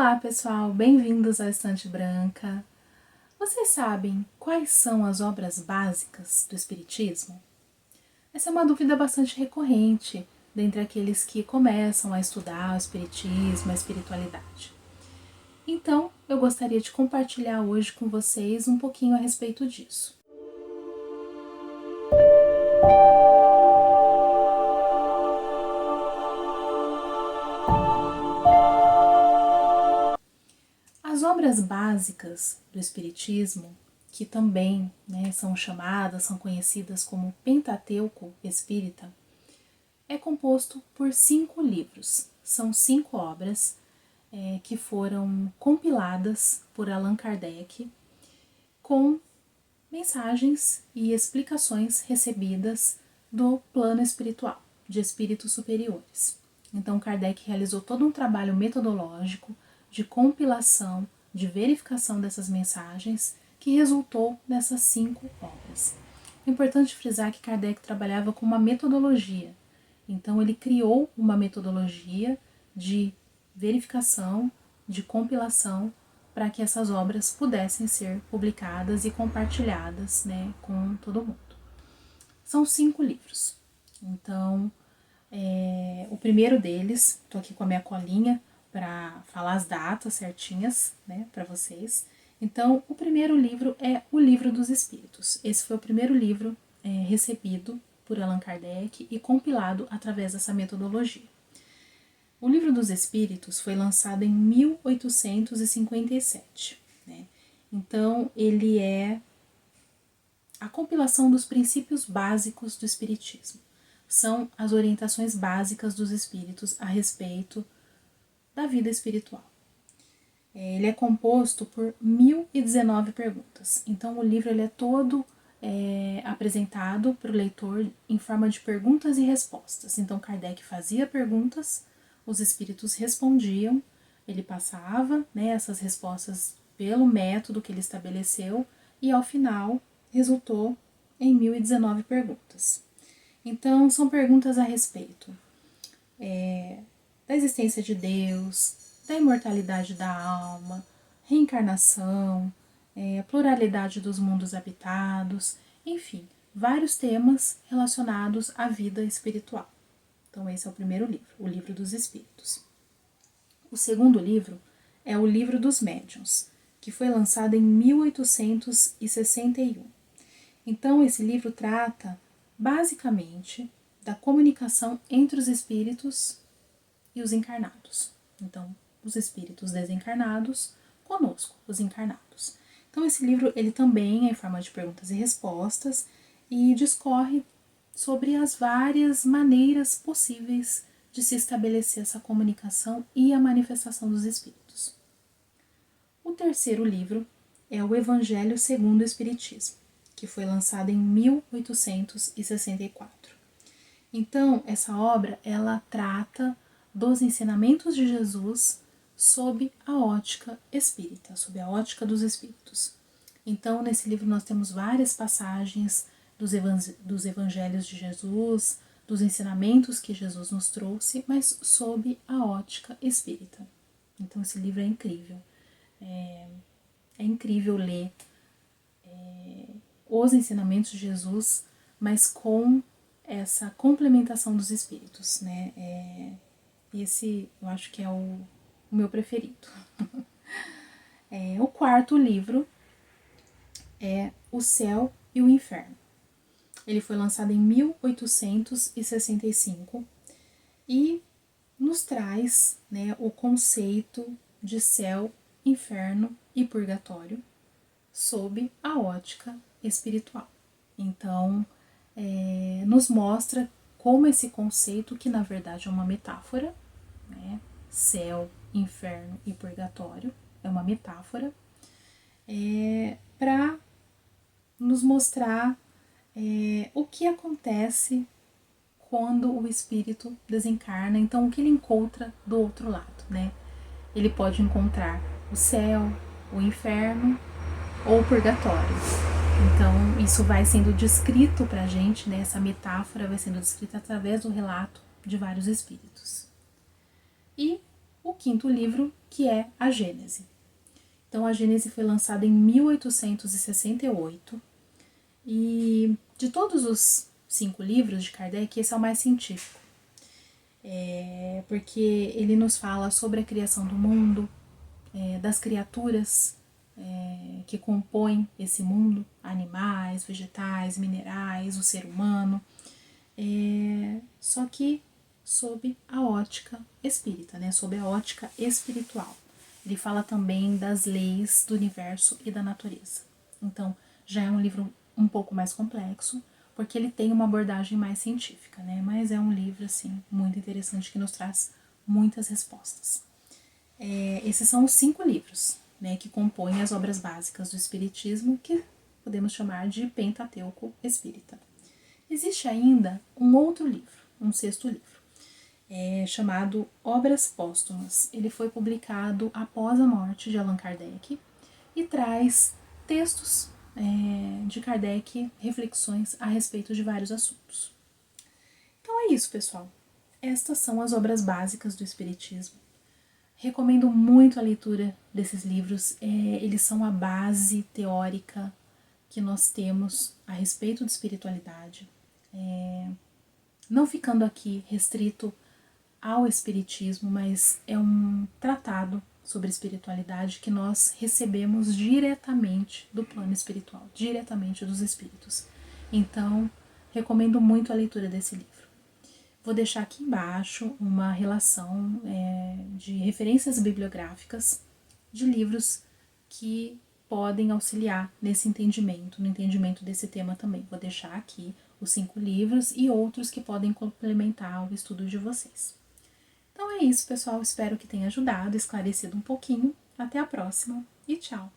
Olá pessoal, bem-vindos à Estante Branca. Vocês sabem quais são as obras básicas do Espiritismo? Essa é uma dúvida bastante recorrente dentre aqueles que começam a estudar o Espiritismo, a espiritualidade. Então, eu gostaria de compartilhar hoje com vocês um pouquinho a respeito disso. As obras básicas do Espiritismo, que também são conhecidas como Pentateuco Espírita, é composto por 5 livros. São 5 obras que foram compiladas por Allan Kardec com mensagens e explicações recebidas do plano espiritual, de espíritos superiores. Então Kardec realizou todo um trabalho metodológico de compilação, de verificação dessas mensagens, que resultou nessas 5 obras. É importante frisar que Kardec trabalhava com uma metodologia. Então ele criou uma metodologia de verificação, de compilação, para que essas obras pudessem ser publicadas e compartilhadas, com todo mundo. São 5 livros. Então, o primeiro deles, estou aqui com a minha colinha para falar as datas certinhas, para vocês. Então, o primeiro livro é o Livro dos Espíritos. Esse foi o primeiro livro recebido por Allan Kardec e compilado através dessa metodologia. O Livro dos Espíritos foi lançado em 1857. Então, ele é a compilação dos princípios básicos do Espiritismo. São as orientações básicas dos espíritos a respeito da vida espiritual. Ele é composto por 1019 perguntas. Então, o livro ele é todo apresentado para o leitor em forma de perguntas e respostas. Então, Kardec fazia perguntas, os espíritos respondiam, ele passava essas respostas pelo método que ele estabeleceu e, ao final, resultou em 1019 perguntas. Então, são perguntas a respeito da existência de Deus, da imortalidade da alma, reencarnação, a pluralidade dos mundos habitados, enfim, vários temas relacionados à vida espiritual. Então esse é o primeiro livro, o Livro dos Espíritos. O segundo livro é o Livro dos Médiuns, que foi lançado em 1861. Então esse livro trata basicamente da comunicação entre os espíritos e os encarnados. Então, os espíritos desencarnados conosco, os encarnados. Então, esse livro ele também é em forma de perguntas e respostas e discorre sobre as várias maneiras possíveis de se estabelecer essa comunicação e a manifestação dos espíritos. O terceiro livro é o Evangelho segundo o Espiritismo, que foi lançado em 1864. Então, essa obra ela trata dos ensinamentos de Jesus sob a ótica espírita, sob a ótica dos espíritos. Então, nesse livro nós temos várias passagens dos evangelhos de Jesus, dos ensinamentos que Jesus nos trouxe, mas sob a ótica espírita. Então, esse livro é incrível. É incrível ler os ensinamentos de Jesus, mas com essa complementação dos espíritos, Esse eu acho que é o meu preferido. O quarto livro é O Céu e o Inferno. Ele foi lançado em 1865 e nos traz o conceito de céu, inferno e purgatório sob a ótica espiritual. Então, nos mostra como esse conceito, que na verdade é uma metáfora, céu, inferno e purgatório, é uma metáfora, para nos mostrar o que acontece quando o espírito desencarna, então o que ele encontra do outro lado, Ele pode encontrar o céu, o inferno ou o purgatório. Então, isso vai sendo descrito pra gente, essa metáfora vai sendo descrita através do relato de vários espíritos. E o quinto livro, que é a Gênese. Então, a Gênese foi lançada em 1868 e de todos os 5 livros de Kardec, esse é o mais científico. Porque ele nos fala sobre a criação do mundo, das criaturas que compõem esse mundo, animais, vegetais, minerais, o ser humano, só que sob a ótica espírita, né? Sob a ótica espiritual. Ele fala também das leis do universo e da natureza. Então, já é um livro um pouco mais complexo, porque ele tem uma abordagem mais científica, né? Mas é um livro, assim, muito interessante que nos traz muitas respostas. Esses são os 5 livros, né, que compõem as obras básicas do Espiritismo, que podemos chamar de Pentateuco Espírita. Existe ainda um outro livro, um 6º livro, chamado Obras Póstumas. Ele foi publicado após a morte de Allan Kardec e traz textos de Kardec, reflexões a respeito de vários assuntos. Então é isso, pessoal. Estas são as obras básicas do Espiritismo. Recomendo muito a leitura desses livros, eles são a base teórica que nós temos a respeito de espiritualidade, não ficando aqui restrito ao Espiritismo, mas é um tratado sobre espiritualidade que nós recebemos diretamente do plano espiritual, diretamente dos espíritos. Então, recomendo muito a leitura desse livro. Vou deixar aqui embaixo uma relação de referências bibliográficas de livros que podem auxiliar nesse entendimento, no entendimento desse tema também. Vou deixar aqui os 5 livros e outros que podem complementar o estudo de vocês. Então é isso, pessoal. Espero que tenha ajudado, esclarecido um pouquinho. Até a próxima e tchau!